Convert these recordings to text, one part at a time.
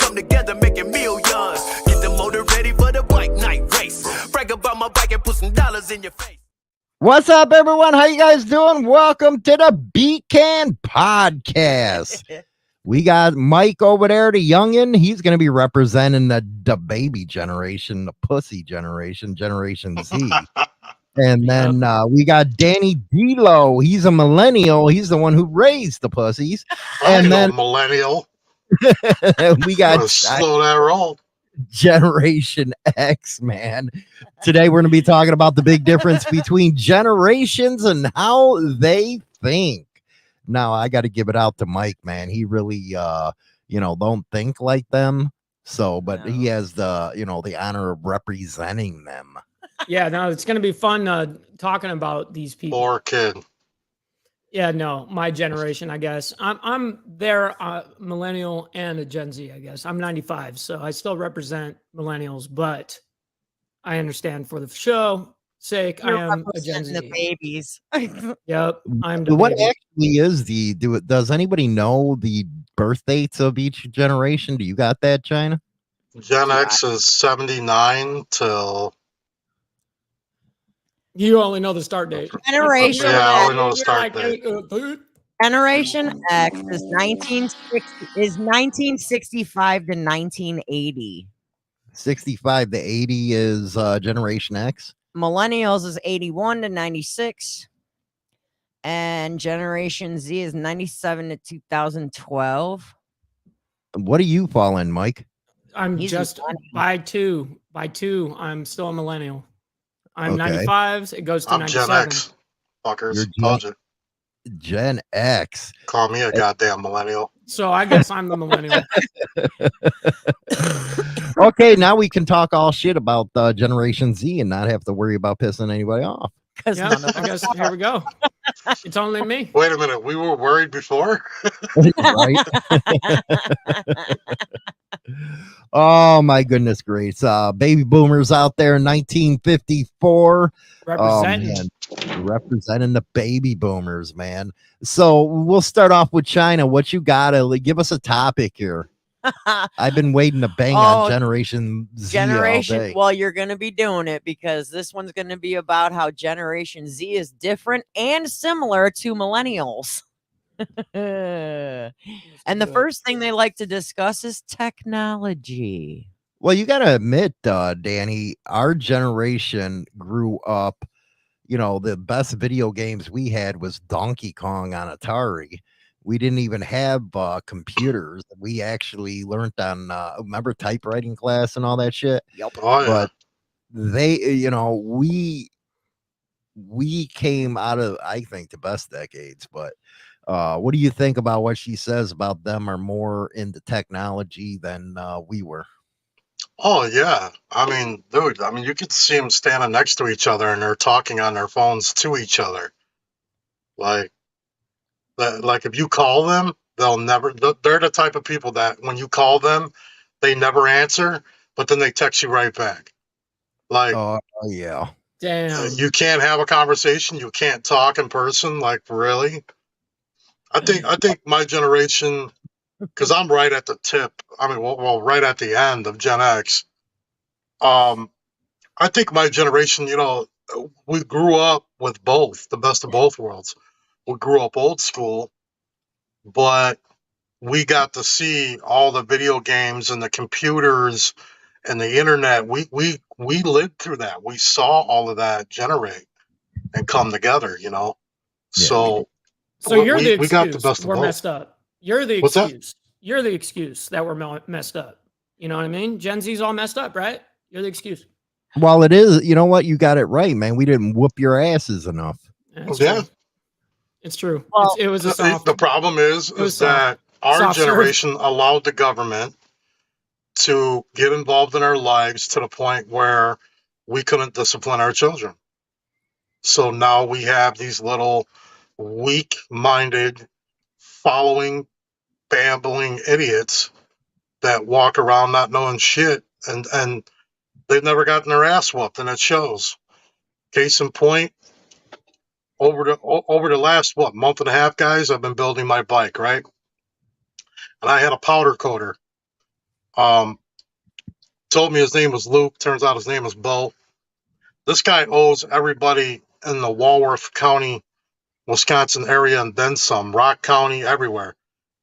come together making millions. Get the motor ready for the bike night race. Brag about my bike and put some dollars in your face. What's up, everyone? How you guys doing? Welcome to the Beat Can Podcast. We got Mike over there, the youngin. He's going to be representing the baby generation, the pussy generation, Generation Z. And then we got Danny D'Lo. He's a millennial. He's the one who raised the pussies. And then millennial. we got slow that roll. Generation X, man. Today we're going to be talking about the big difference between generations and how they think. Now I got to give it out to Mike, man. He really don't think like them. So, but he has the, the honor of representing them. Yeah, no, it's going to be fun talking about these people. Poor kid. Yeah, no, my generation, I guess. I'm their millennial and a Gen Z, I guess. I'm 95, so I still represent millennials, but I understand for the show sake, I am a Gen Z. The babies. Yep, I'm the What baby. actually is does anybody know the birth dates of each generation? Do you got that, China? Gen X is 79 till... You only know the start date. Generation Yeah, I only know the You're start like, date. Generation X is 1965 to 1980. 65 to 80 is Generation X. Millennials is 81 to 96. And Generation Z is 97 to 2012. What do you fall in, Mike? I'm He's just millennial. by two. I'm still a millennial. I'm Okay. 95. It goes to I'm 97. Gen X. Fuckers. You're Told you. Gen X. Call me a goddamn millennial. So I guess I'm the millennial. Okay, now we can talk all shit about Generation Z and not have to worry about pissing anybody off. Yeah, I guess here we go. It's only me. Wait a minute. We were worried before? Right? Oh my goodness gracious. Baby boomers out there in 1954. Representing. Oh, man. Representing the baby boomers, man. So we'll start off with China. What you got? Give us a topic here. I've been waiting to bang on Generation Z all day. Well, you're going to be doing it because this one's going to be about how Generation Z is different and similar to millennials. And the first thing they like to discuss is technology. Well, you got to admit, Danny, our generation grew up, the best video games we had was Donkey Kong on Atari. We didn't even have computers. We actually learned on, remember typewriting class and all that shit? Yep. Oh, yeah. But they, we came out of, I think, the best decades. But what do you think about what she says about them are more into technology than we were? Oh, yeah. I mean, dude, you could see them standing next to each other and they're talking on their phones to each other. Like if you call them, they're the type of people that when you call them, they never answer, but then they text you right back. Like, Oh, yeah. Damn. you can't have a conversation. You can't talk in person. Like, really? I think my generation, because I'm right at the tip. Right at the end of Gen X. I think my generation, we grew up with both, the best of both worlds. We grew up old school, but we got to see all the video games and the computers and the internet. We lived through that. We saw all of that generate and come together, Yeah. So you're the excuse. we got the best of we're both. messed up. You're the What's that? excuse. You're the excuse that we're messed up. You know what I mean? Gen Z's all messed up, right? You're the excuse. Well, it is. You know what? You got it right, man. We didn't whoop your asses enough. It's Yeah. true. It's true. Well, It was a soft. The problem is was that our soft serve. generation allowed the government to get involved in our lives to the point where we couldn't discipline our children. So now we have these little weak-minded, following, babbling idiots that walk around not knowing shit, and they've never gotten their ass whooped, and it shows. Case in point, over the last month and a half, guys, I've been building my bike, right? And I had a powder coater, Told me his name was Luke. Turns out his name is Bo. This guy owes everybody in the Walworth County, Wisconsin area, and then some, Rock County, everywhere.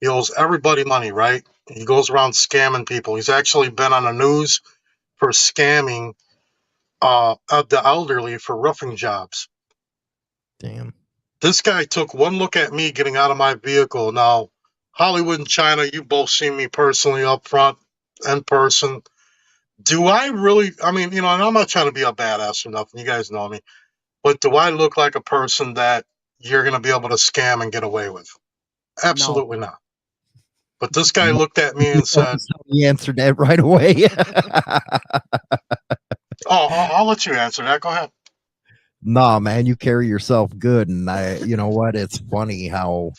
He owes everybody money, right? He goes around scamming people. He's actually been on the news for scamming the elderly for roofing jobs. Damn. This guy took one look at me getting out of my vehicle. Now, Hollywood and China, you both seen me personally up front, in person. Do I really, I mean, and I'm not trying to be a badass or nothing. You guys know me. But do I look like a person that you're going to be able to scam and get away with? Absolutely not. But this guy looked at me and said, he answered that right away. I'll let you answer that. Go ahead. Nah, man, you carry yourself good. And you know what? It's funny how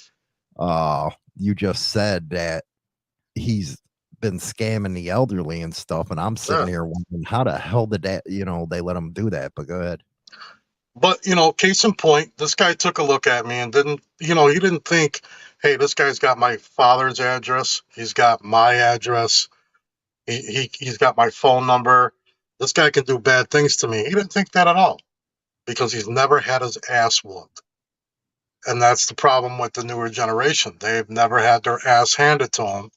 you just said that he's been scamming the elderly and stuff. And I'm sitting here wondering how the hell did that, they let him do that. But go ahead. But, case in point, this guy took a look at me and didn't, he didn't think, hey, this guy's got my father's address. He's got my address. He's got my phone number. This guy can do bad things to me. He didn't think that at all because he's never had his ass whooped. And that's the problem with the newer generation. They've never had their ass handed to them.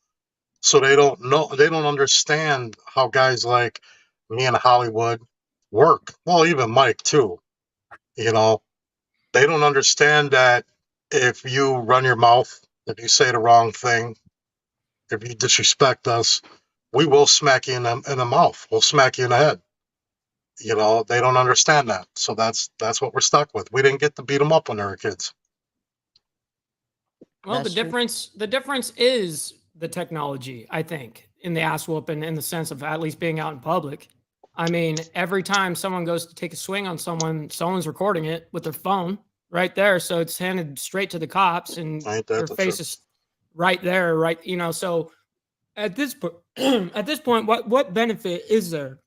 So they don't know, they don't understand how guys like me and Hollywood work. Well, even Mike too. They don't understand that if you run your mouth, if you say the wrong thing, if you disrespect us, we will smack you in the mouth. We'll smack you in the head. They don't understand that. So that's what we're stuck with. We didn't get to beat them up when they were kids. Well, the difference is the technology, I think, in the ass whooping, in the sense of at least being out in public. I mean, every time someone goes to take a swing on someone's recording it with their phone right there. So it's handed straight to the cops and their face is right there, right? So at this point, what benefit is there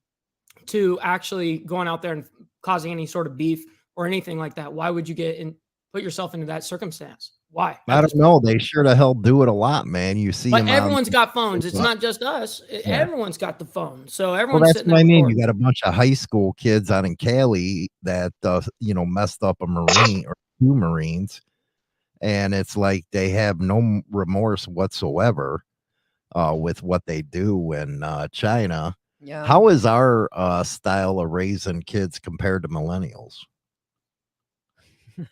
to actually going out there and causing any sort of beef or anything like that? Why would you put yourself into that circumstance? Why? I don't know. They sure the hell do it a lot, man. You see, but everyone's got phones. It's not just us. Everyone's got the phone. So everyone's. Well, that's what I mean. You got a bunch of high school kids out in Cali that messed up a Marine or two Marines, and it's like they have no remorse whatsoever with what they do in China. Yeah. How is our style of raising kids compared to millennials?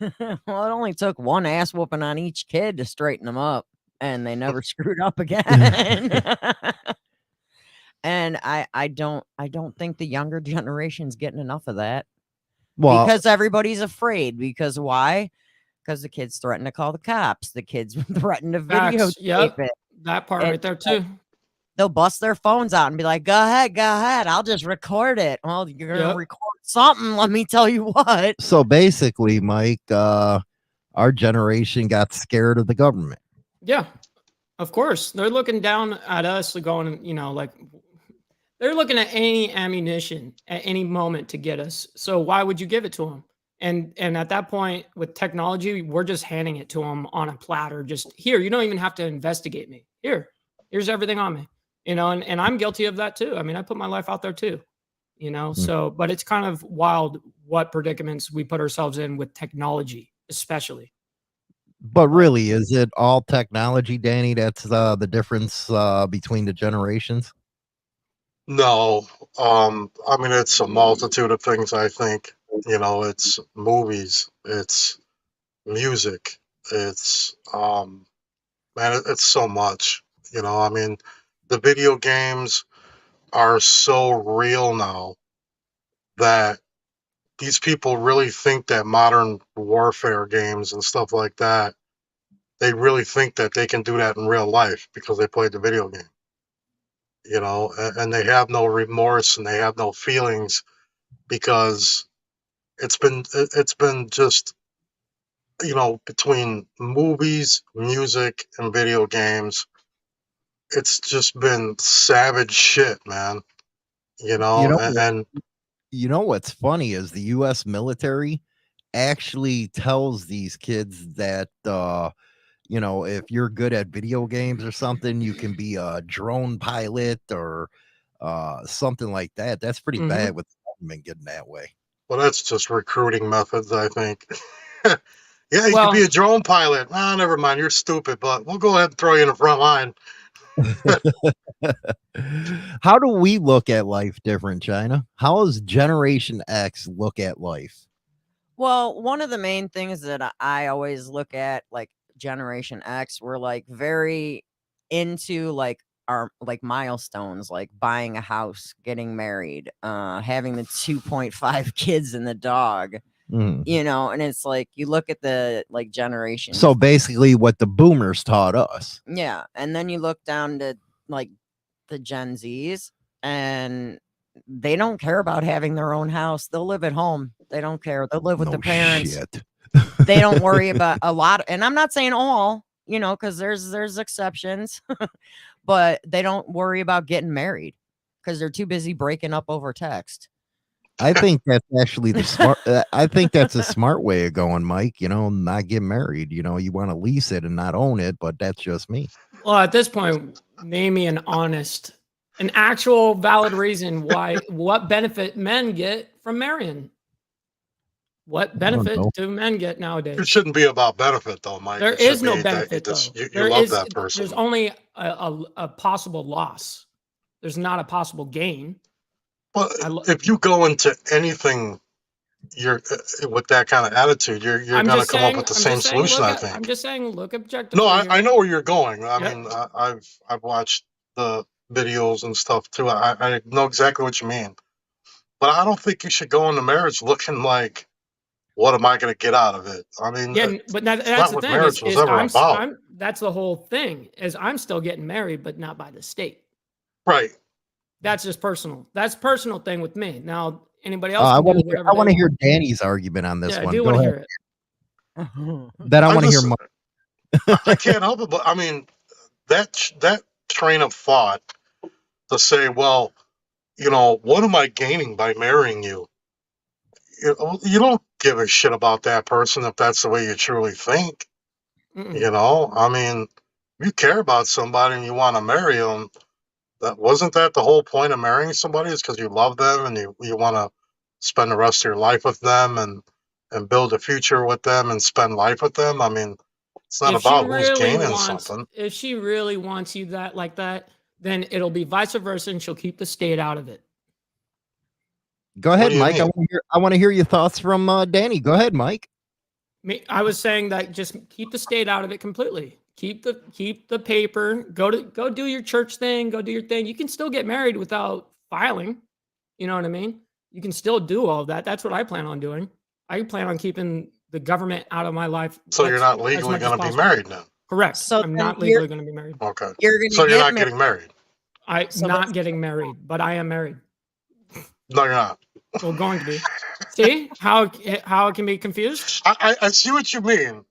Well, it only took one ass whooping on each kid to straighten them up, and they never screwed up again. And I don't think the younger generation's getting enough of that. Well, because everybody's afraid. Because why? Because the kids threaten to call the cops. The kids threaten to videotape it. That part right there too. They'll bust their phones out and be like, go ahead, I'll just record it. Well, you're going to record something. Let me tell you what. So basically, Mike, our generation got scared of the government. Yeah, of course. They're looking down at us going, they're looking at any ammunition at any moment to get us. So why would you give it to them? And at that point with technology, we're just handing it to them on a platter. Just here, you don't even have to investigate me. Here's everything on me. And I'm guilty of that too. I mean, I put my life out there too, so, but it's kind of wild what predicaments we put ourselves in with technology, especially. But really, is it all technology, Danny? That's the difference between the generations? No. I mean, it's a multitude of things, I think. It's movies, it's music, it's, it's so much, I mean, the video games are so real now that these people really think that modern warfare games and stuff like that, they really think that they can do that in real life because they played the video game, and they have no remorse and they have no feelings because it's been just, between movies, music, and video games, it's just been savage shit, man. And what's funny is the U.S. military actually tells these kids that you know, if you're good at video games or something, you can be a drone pilot or something like that. That's pretty Mhm. bad with the government getting that way. Well, that's just recruiting methods, I think. Yeah, you Well- could be a drone pilot. Ah, never mind. You're stupid, but we'll go ahead and throw you in the front line. How do we look at life different, China? How does Generation X look at life? Well, one of the main things that I always look at, like Generation X, we're like very into like our like milestones, like buying a house, getting married, having the 2.5 kids and the dog, Mm. you know, and it's like you look at the like generation. So basically, what the boomers taught us. Yeah, and then you look down to like the Gen Zs, and they don't care about having their own house. They'll live at home. They don't care. They'll live with the No parents. shit. They don't worry about a lot. And I'm not saying all, you know, because there's exceptions, but they don't worry about getting married because they're too busy breaking up over text. I think that's actually the smart. I think that's a smart way of going, Mike. You know, not get married. You know, you want to lease it and not own it, but that's just me. Well, at this point, name me an actual valid reason why what benefit men get from marrying. What benefit know. do men get It nowadays? shouldn't be about benefit, though, Mike. There It should is no be that benefit, though. you There love is- that person. There's only a possible loss. There's not a possible gain. Well, I lo- if you go into anything, you're with that kind of attitude, you're I'm going to just come saying- up with the I'm same just saying, solution, look I at- think. I'm just saying, look objectively. No, I here. know where you're going. I Yep. mean, I've watched the videos and stuff too. I know exactly what you mean, but I don't think you should go into marriage looking like, what am I going to get out of it? I mean, Yeah, but that's not the what thing. marriage was ever about. That's the whole thing. Is I'm still getting married, but not by the state. right. That's just personal. That's personal thing with me. Now, anybody else? I can want do to. whatever I they want to hear want. Danny's argument on this Yeah, I one. do Go want to ahead. hear it. Then I want to hear. just- I can't help it, but I mean, that train of thought to say, well, you know, what am I gaining by marrying you? You don't give a shit about that person if that's the way you truly think. Mm-mm. You know, I mean, if you care about somebody and you want to marry them, wasn't that the whole point of marrying somebody? Is because you love them and you want to spend the rest of your life with them and build a future with them and spend life with them. I mean, it's not If she about who's really gaining wants- something. If she really wants you like that, then it'll be vice versa, and she'll keep the state out of it. Go ahead, do you Mike. mean? I want to hear your thoughts from Danny. Go ahead, Mike. I was saying that just keep the state out of it completely. Keep the paper. Go do your church thing. Go do your thing. You can still get married without filing. You know what I mean? You can still do all of that. That's what I plan on doing. I plan on keeping the government out of my life. So you're not as legally much as going to be possible. married now. Correct. So I'm then not you're- legally going to be married. Okay. You're gonna So you're get not married. getting married. I'm So not that's- getting married, but I am married. No, you're not. Well, going to be. See how it can be confused? I see what you mean,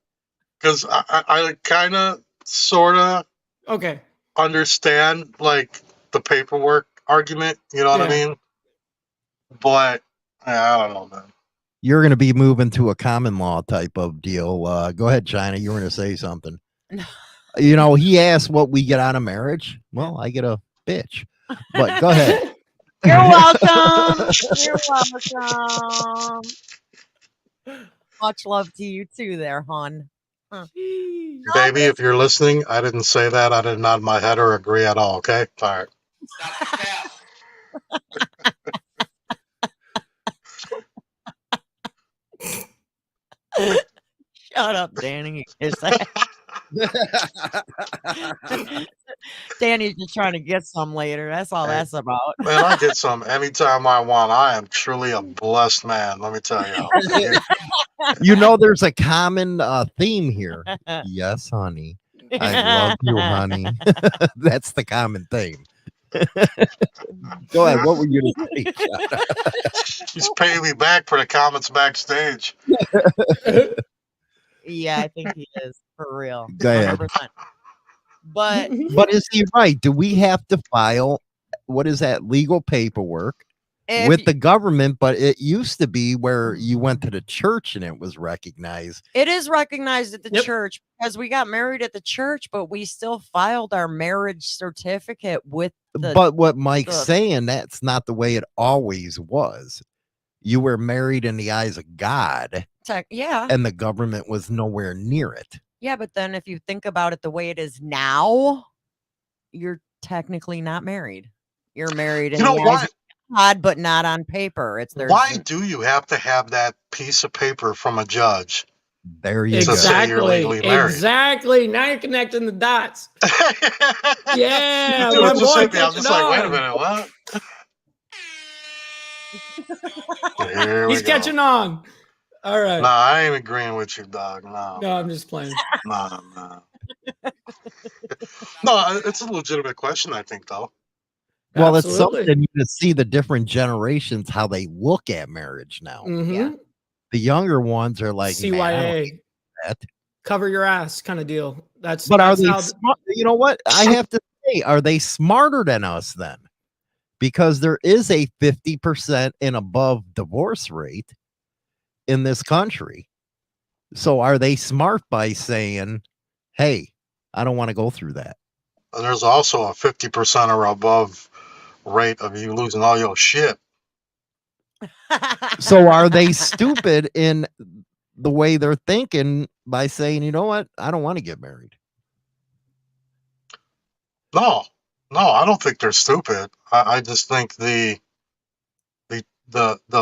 because I kind of sort of Okay. understand like the paperwork argument. You know what I Yeah. mean? But yeah, I don't know, man. You're going to be moving to a common law type of deal. Go ahead, China. You were going to say something. You know, he asked what we get out of marriage. Well, I get a bitch. But go ahead. You're welcome. You're welcome. Much love to you too, there, hon. Jeez. Baby, if you're listening, I didn't say that. I didn't nod my head or agree at all. Okay, all right. Shut up, Danny. Is that Danny's just trying to get some later? That's all Hey. that's about. Man, I get some anytime I want. I am truly a blessed man. Let me tell you. You know, there's a common theme here. Yes, honey. I love you, honey. That's the common theme. Go ahead. What were you going to say? He's paying me back for the comments backstage. Yeah, I think he is for real. Go ahead. 100%. But But is he right? Do we have to file, what is that, legal paperwork If with y- the government, but it used to be where you went to the church and it was recognized. It is recognized at the Yep. church because we got married at the church, but we still filed our marriage certificate with the. But what Mike's the- saying, that's not the way it always was. You were married in the eyes of God, Yeah. and the government was nowhere near it. Yeah, but then if you think about it the way it is now, you're technically not married. You're married in You know the eyes why? of God, but not on paper. It's there's Why do you have to have that piece of paper from a judge? There you To go. say you're Exactly. legally married. Exactly. Now you're connecting the dots. Yeah, Dude, my it just boy hit me. I was catching just like, wait a on. minute, what? Here we He's go. catching on. All right. Nah, I ain't agreeing with you, dog. No. No, I'm just playing. Nah. No, it's a legitimate question, I think, though. Well, it's Absolutely. something to see the different generations how they look at marriage now. Mhm. The younger ones are like, "Man, I don't CYA, do that." cover your ass kind of deal. That's But are that's they how smart? You know what? I have to say, are they smarter than us then? Because there is a 50% and above divorce rate in this country. So are they smart by saying, hey, I don't want to go through that? And there's also a 50% or above rate of you losing all your shit. So are they stupid in the way they're thinking by saying, you know what? I don't want to get married. No, I don't think they're stupid. I just think the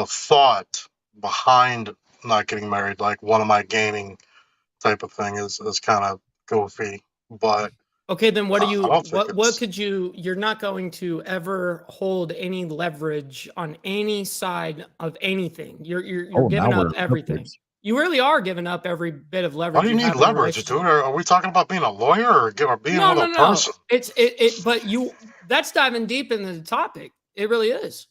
thought behind not getting married, like what am I gaining type of thing, is kind of goofy. But Okay, then what do I you don't think what it's- could you're not going to ever hold any leverage on any side of anything. You're Oh, giving now up we're everything. hookers. You really are giving up every bit of leverage. why do you need have in a leverage, relationship. dude? Are we talking about being a lawyer or being No, with no, a no. person? It but that's diving deep into the topic. It really is.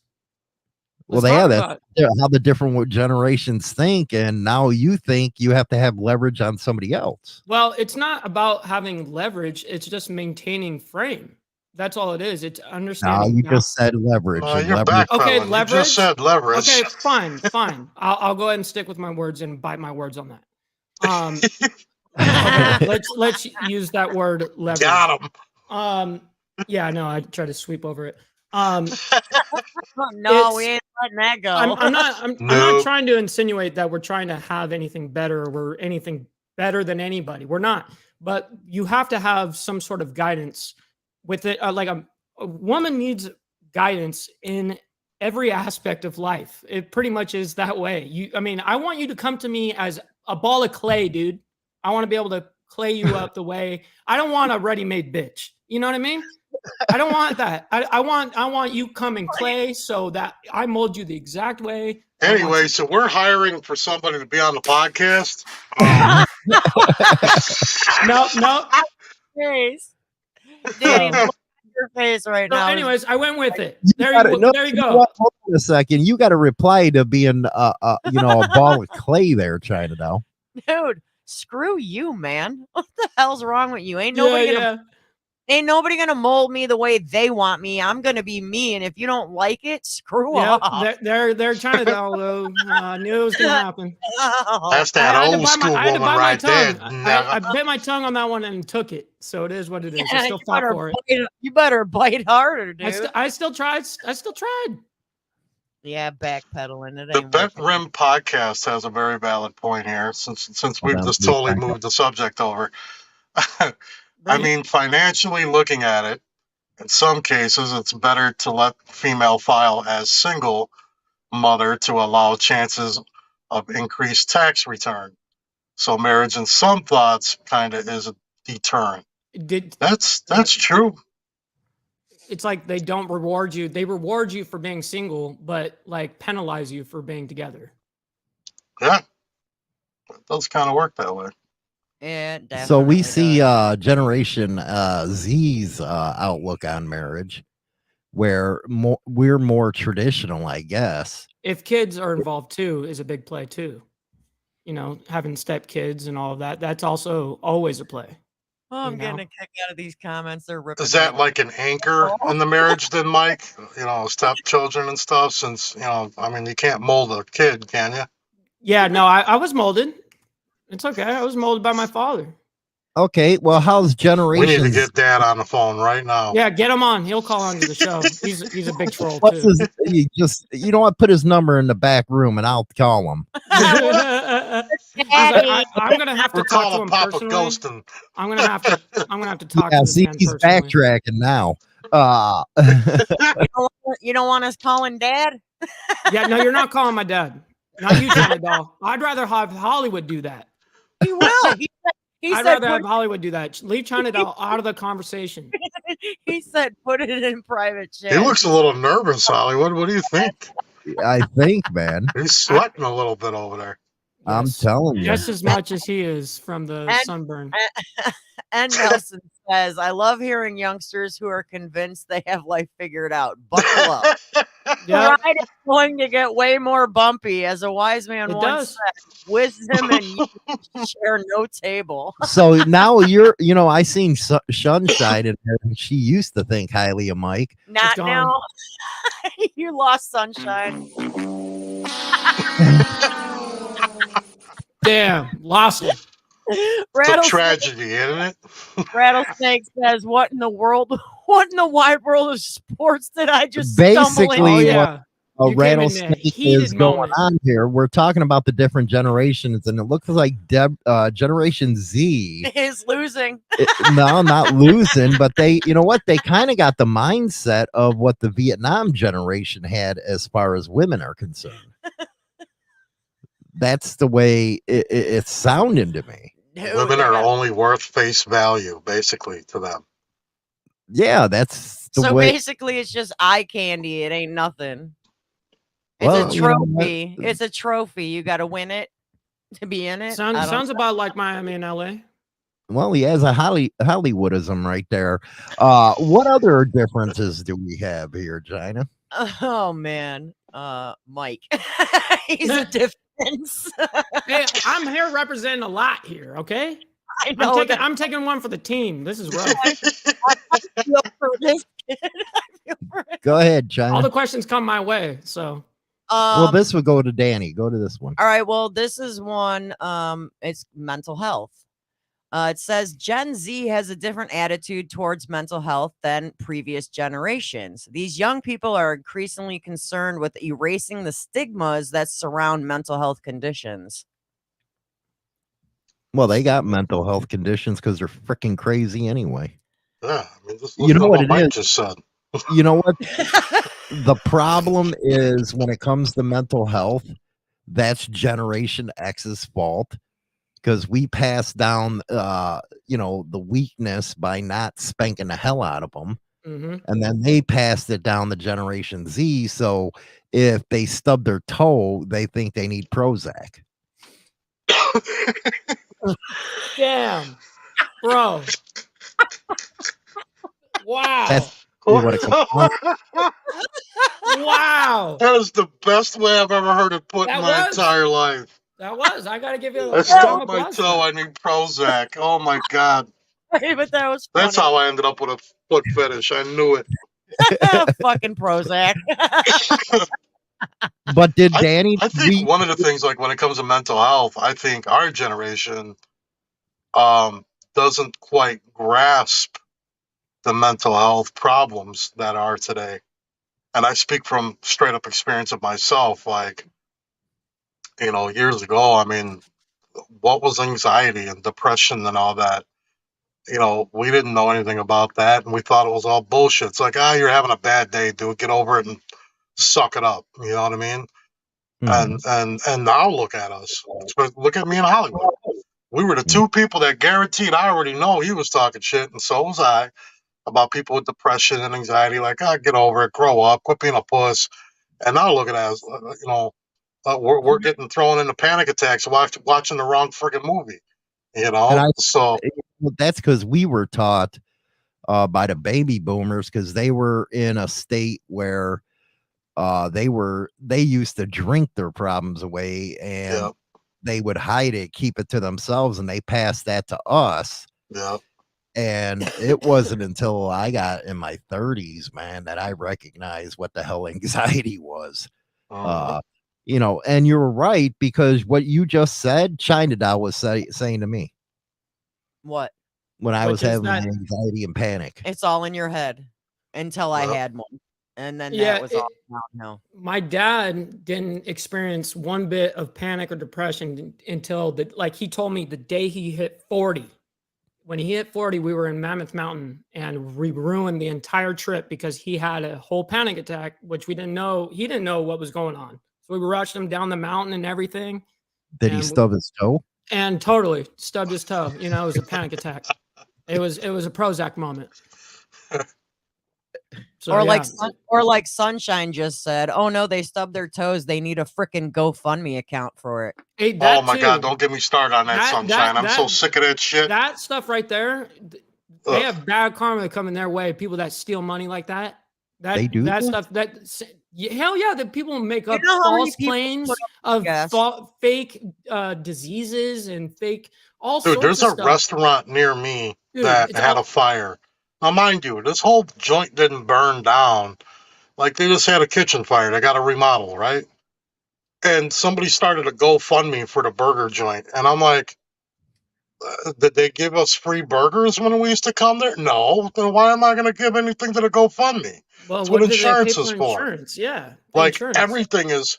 Well, Let's yeah, talk that's about it. how the different generations think. And now you think you have to have leverage on somebody else. Well, it's not about having leverage, it's just maintaining frame. That's all it is. It's Now understanding. you now- just said leverage. No, and you're leverage. backpedaling. Okay, You leverage? just said leverage. Okay, fine. I'll go ahead and stick with my words and bite my words on that. Okay, let's use that word leverage. Got him. Yeah, no, I try to sweep over it. no, It's- we ain't letting that go. I'm not No. trying to insinuate that we're trying to have anything better or we're anything better than anybody. We're not. But you have to have some sort of guidance with it. Like a woman needs guidance in every aspect of life. It pretty much is that way. I want you to come to me as a ball of clay, dude. I want to be able to clay you up the way. I don't want a ready-made bitch. You know what I mean? I don't want that. I want you coming clay so that I mold you the exact way. I want Anyway, you- so we're hiring for somebody to be on the podcast. no. face. Danny, look at your face right So, now. anyways, I went with it. You There gotta- you, no, there you know go. what? Hold on a second. You got to reply to being, a ball of clay there, China doll. Dude, screw you, man. What the hell's wrong with you? Ain't nobody gonna mold me the way they want me. I'm gonna be me, and if you don't like it, screw off. They're trying to though. I knew it was gonna happen. That's that I had to old bite school I had to woman bite my right there. tongue. I bit my tongue on that one and took it. So it is what it is. I Yeah, still fought for it. You better bite harder, dude. I still tried. I still tried. Yeah, backpedaling. It The ain't Bet working. Rim podcast has a very valid point here, since we've on, just please, totally back up. moved the subject over. I Bring it. mean, financially looking at it, in some cases, it's better to let female file as single mother to allow chances of increased tax return. So marriage, in some thoughts, kind of is a deterrent. That's true. It's like they don't reward you. They reward you for being single, but like penalize you for being together. Yeah, it does kind of work that way. Yeah, So we definitely see does. Generation Z's outlook on marriage, where we're more traditional, I guess. If kids are involved too, is a big play too. You know, having step kids and all of that. That's also always a play. Oh, I'm You getting know? a kick out of these comments. They're ripping. Is that me. like an anchor in the marriage then, Mike? You know, stepchildren and stuff, since, you know, I mean, you can't mold a kid, can you? Yeah, no, I was molded. It's okay. I was molded by my father. Okay, well, how's We need to generations? get Dad on the phone right now. Yeah, get him on. He'll call onto the show. He's a big troll What's too. his? You know what? Put his number in the back room, and I'll call him. He's like, I'm gonna have to We're talk to calling him Papa personally. Ghostin. I'm gonna have to talk Yeah, to this see, man he's personally. backtracking now. You don't want us calling Dad? Yeah, no, you're not calling my dad. Not you, China Doll. I'd rather have Hollywood do that. He will. He I'd said rather have Hollywood do that. Leave China Doll out of the conversation. he said put it in private chat. He looks a little nervous, Hollywood. What do you think? I think, man. He's sweating a little bit over there. I'm Yes. telling you. Just as much as he is from the sunburn. And Nelson says, I love hearing youngsters who are convinced they have life figured out. Buckle up. Yeah, The ride is going to get way more bumpy. As a wise man It once does. said, wisdom and youth share no table. So now I seen Sunshine in her, and she used to think highly of Mike. Not gone. now. You lost sunshine. damn, lost it. It's a Rattlesnake, tragedy, isn't it? Rattlesnake says, what in the wide world of sports did I just stumble Basically, Oh into? what yeah, a You came in a rattlesnake heated is going moment. on here. We're talking about the different generations, and it looks like Generation Z. Is losing. No, not losing, but they, you know what? They kind of got the mindset of what the Vietnam generation had as far as women are concerned. That's the way it's sounding to me. Dude, Women they are got- only worth face value, basically, to them. Yeah, that's the so way. basically, it's just eye candy. It ain't nothing. It's Well, a you know what? trophy. It's a trophy. You got to win it to be in it. I don't- Sounds about like Miami and LA. Well, he has a Hollywoodism right there. What other differences do we have here, Gina? Oh man, Mike. He's a difference. Hey, I'm here representing a lot here. Okay, I know that. I'm taking one for the team. This is rough. I feel for this kid. I feel for it. Go ahead, All Gina. the questions come my way. So Well, this would go to Danny. Go to this one. All right. Well, this is one. It's mental health. It says Gen Z has a different attitude towards mental health than previous generations. These young people are increasingly concerned with erasing the stigmas that surround mental health conditions. Well, they got mental health conditions because they're freaking crazy anyway. Yeah, I mean, just You look know at what what it Mike is? just said. You know what? The problem is when it comes to mental health, that's Generation X's fault because we pass down, the weakness by not spanking the hell out of them. mhm. And then they passed it down to Generation Z. So if they stub their toe, they think they need Prozac. Damn, bro. Wow. That's what it comes down to. Wow. That is the best way I've ever heard it put in That my was? entire life. That was. I gotta give you I a stubbed my toe. I need Prozac. Oh my god, But that was funny. that's how I ended up with a foot fetish. I knew it. Fucking Prozac. But did Danny? I think one of the things, like when it comes to mental health, I think our generation doesn't quite grasp the mental health problems that are today. And I speak from straight up experience of myself. Like, years ago, I mean, what was anxiety and depression and all that? We didn't know anything about that, and we thought it was all bullshit. It's like, you're having a bad day, dude. Get over it and suck it up. You know what I mean? And now look at us. Look at me in Hollywood. We were the two people that guaranteed I already know he was talking shit, and so was I, about people with depression and anxiety. Like, get over it, grow up, quit being a puss. And now look at us. We're getting thrown into panic attacks watching the wrong friggin' movie. So Well, that's because we were taught by the baby boomers because they were in a state where they used to drink their problems away and yeah, they would hide it, keep it to themselves, and they passed that to us. yeah. And it wasn't until I got in my 30s, man, that I recognized what the hell anxiety was. Uh, And you were right, because what you just said, China Doll was saying to me What? when I Which was is having that- anxiety and panic. It's all in your head until I Yep. had one. And then Yeah, that was all downhill. My dad didn't experience one bit of panic or depression until he told me the day he hit 40. When he hit 40, we were in Mammoth Mountain and we ruined the entire trip because he had a whole panic attack, which we didn't know. He didn't know what was going on. So we rushed him down the mountain and everything. Did he And- stub his toe? And totally stubbed his toe. It was a panic attack. It was a Prozac moment. So, Or yeah. like Sunshine just said, "Oh no, they stubbed their toes. They need a freaking GoFundMe account for it." Hey, oh that my God! too. Don't get me started on that, That- Sunshine. I'm so that- sick of that shit. That stuff right there, they Ugh. have bad karma coming their way. People that steal money like that. They do that that? stuff. Hell yeah, the people make up know how many false people claims put of gas? fake diseases and fake all Dude, sorts there's of a stuff. restaurant near me Dude, that it's had all- a fire. Now, mind you, this whole joint didn't burn down. Like, they just had a kitchen fire. They got a remodel, right? And somebody started a GoFundMe for the burger joint. And I'm like, did they give us free burgers when we used to come there? No. Then why am I going to give anything to the GoFundMe? Well, That's what do they pay insurance is for. Insurance, yeah. Like, insurance. everything is,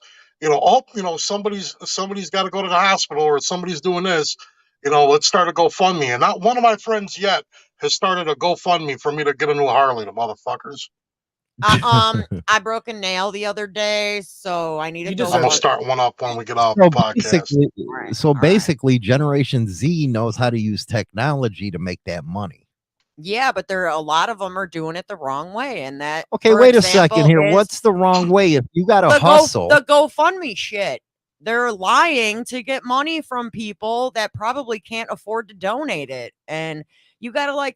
somebody's got to go to the hospital, or somebody's doing this. Let's start a GoFundMe. And not one of my friends yet has started a GoFundMe for me to get a new Harley, the motherfuckers. I broke a nail the other day, so I need You to deserve go. I'm going it. to start one up when we get off So the podcast. basically, Right, so all right. basically, Generation Z knows how to use technology to make that money. Yeah, but a lot of them are doing it the wrong way, and that. Okay, for wait a example, second here. is What's the wrong way? If you got to the hustle, the GoFundMe shit? They're lying to get money from people that probably can't afford to donate it, and you got to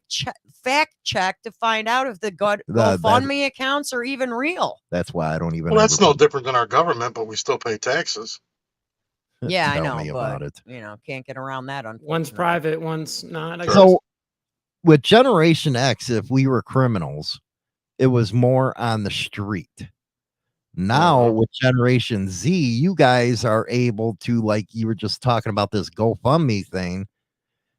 fact check to find out if the GoFundMe accounts are even real. that's why I don't even. Well, that's ever no put- different than our government, but we still pay taxes. Yeah, I Tell know, me but about it. can't get around that. One's Unfortunately. private, one's not. I guess. So, with Generation X, if we were criminals, it was more on the street. Now, Uh-huh. with Generation Z, you guys are able to, like you were just talking about this GoFundMe thing,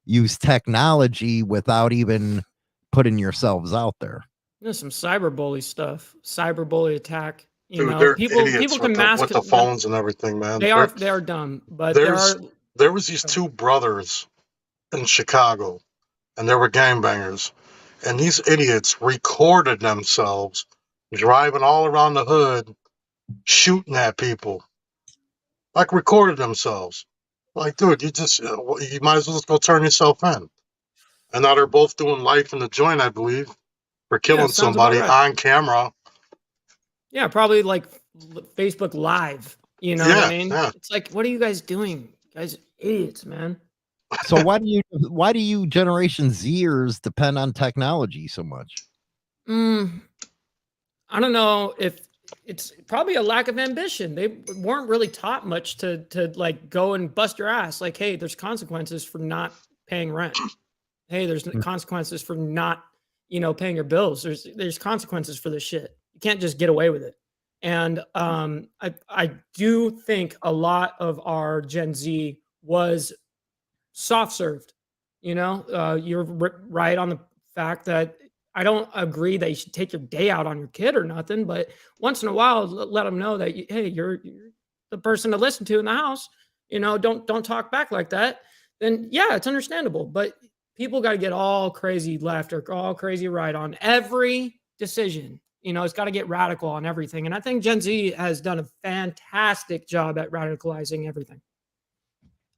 use technology without even putting yourselves out there. There's some cyberbully stuff, cyberbully attack. Dude, they're People idiots can with mask with the phones and everything, man. They are dumb, but there there's- are. There was these two brothers in Chicago, and they were gangbangers. And these idiots recorded themselves driving all around the hood, shooting at people. Like, recorded themselves. Like, dude, you might as well just go turn yourself in. And now they're both doing life in the joint, I believe, for killing sounds about somebody right. on camera. Yeah, probably like Facebook Live. You know what Yeah, I mean? yeah. It's like, what are you guys doing? You guys, idiots, man. So why do you Generation Zers depend on technology so much? I don't know if it's probably a lack of ambition. They weren't really taught much to like go and bust your ass. Like, hey, there's consequences for not paying rent. Hey, there's consequences for not, paying your bills. There's consequences for this shit. You can't just get away with it. And I do think a lot of our Gen Z was soft served. You're right on the fact that I don't agree that you should take your day out on your kid or nothing, but once in a while, let them know that hey, you're the person to listen to in the house. Don't talk back like that. Then yeah, it's understandable. But people got to get all crazy left or all crazy right on every decision. It's got to get radical on everything. And I think Gen Z has done a fantastic job at radicalizing everything.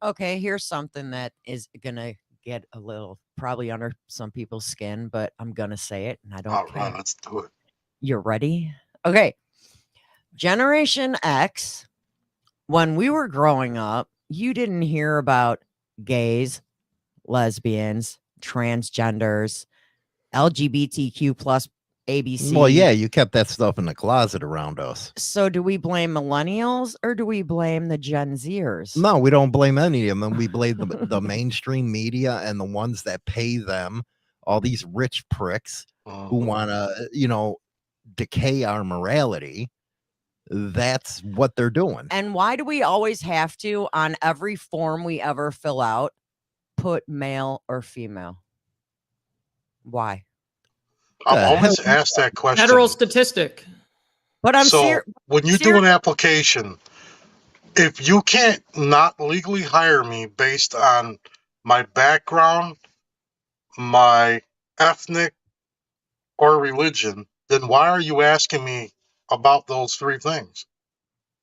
Okay, here's something that is gonna get a little probably under some people's skin, but I'm gonna say it, and I don't All care. right, let's do it. You're ready? Okay. Generation X, when we were growing up, you didn't hear about gays, lesbians, transgenders, LGBTQ plus ABC. Well, yeah, you kept that stuff in the closet around us. So do we blame millennials or do we blame the Gen Zers? No, we don't blame any of them. We blame the mainstream media and the ones that pay them all these rich pricks who Mhm. want to, decay our morality. That's what they're doing. And why do we always have to, on every form we ever fill out, put male or female? Why? I'm The always hell? asked that question. Federal statistic. But I'm So serious. when you do an application, if you can't not legally hire me based on my background, my ethnic, or religion, then why are you asking me about those three things?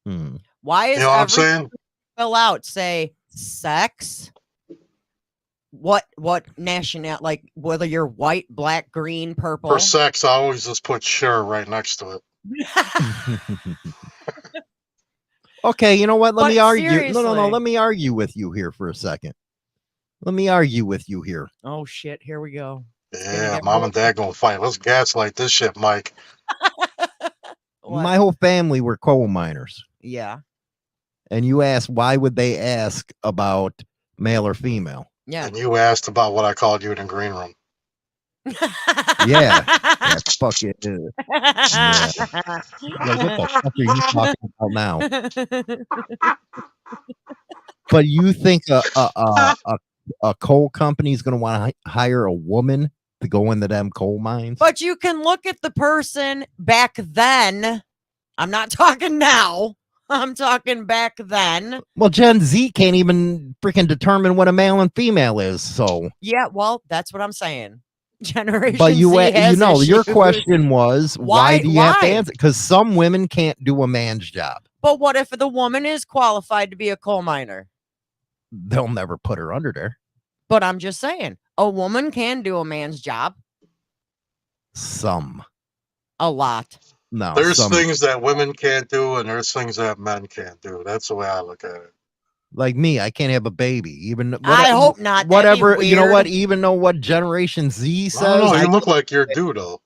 Hmm. Why You is know what I'm every saying? fill out say sex? What national, like whether you're white, black, green, purple? For sex, I always just put sure right next to it. Okay, you know what? Let But me argue. No. seriously. Let me argue with you here for a second. Let me argue with you here. Oh shit, here we go. gonna Yeah, get mom real- and dad gonna fight. Let's gaslight this shit, Mike. What? My whole family were coal miners. Yeah. And you asked why would they ask about male or female? Yeah. And you asked about what I called you in the green room. Yeah. That's fucking. Yeah. Like, what the fuck are you talking about now? But you think a coal company is going to want to hire a woman to go into them coal mines? But you can look at the person back then. I'm not talking now. I'm talking back then. Well, Gen Z can't even freaking determine what a male and female is. So, Yeah, well, that's what I'm saying. Generation but Z has your issues. question was why Why- do you have to why? answer? Because some women can't do a man's job. But what if the woman is qualified to be a coal miner? They'll never put her under there. But I'm just saying, a woman can do a man's job. Some, A lot. no, There's some, things that women can't do, and there's things that men can't do. That's the way I look at it. like me. I can't have a baby. Even I hope not. That'd be Whatever, you know what? weird. Even though what Generation Z I says, don't know. I- You look like you're due, though.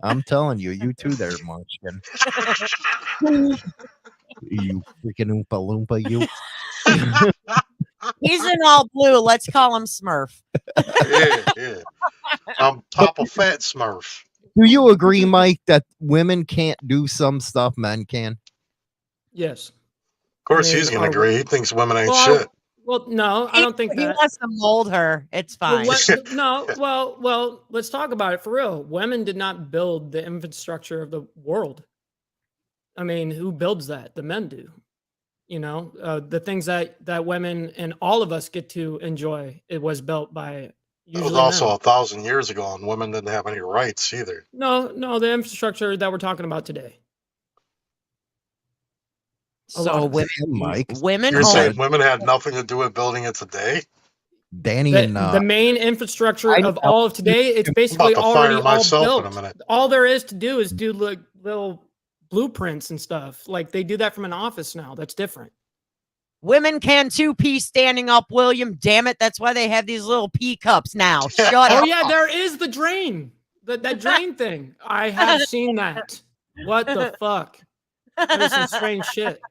I'm telling you, you too, there, Munchkin. You freaking oompa loompa, you. He's in all blue. Let's call him Smurf. Yeah. I'm top of fat Smurf. Do you agree, Mike, that women can't do some stuff men can? Yes. Of course, I mean, he's gonna are- agree. He thinks women ain't Well, shit. Well, no, I don't think he that. wants to mold her. It's fine. No, well, let's talk about it for real. Women did not build the infrastructure of the world. I mean, who builds that? The men do. You know, the things that women and all of us get to enjoy. It was built by It usually was also men. 1,000 years ago, and women didn't have any rights either. No, the infrastructure that we're talking about today. A lot So of women, Mike, women You're own. saying women had nothing to do with building it today? Danny The, and the main infrastructure I of know. all of today, it's basically to fire already all myself in a built. minute. All there is to do is do like little blueprints and stuff. Like they do that from an office now. That's different. Women can too pee standing up, William. Damn it. That's why they have these little pee cups now. Shut Oh up. yeah, there is the drain. That drain thing. I have seen that. What the fuck? That is some strange shit.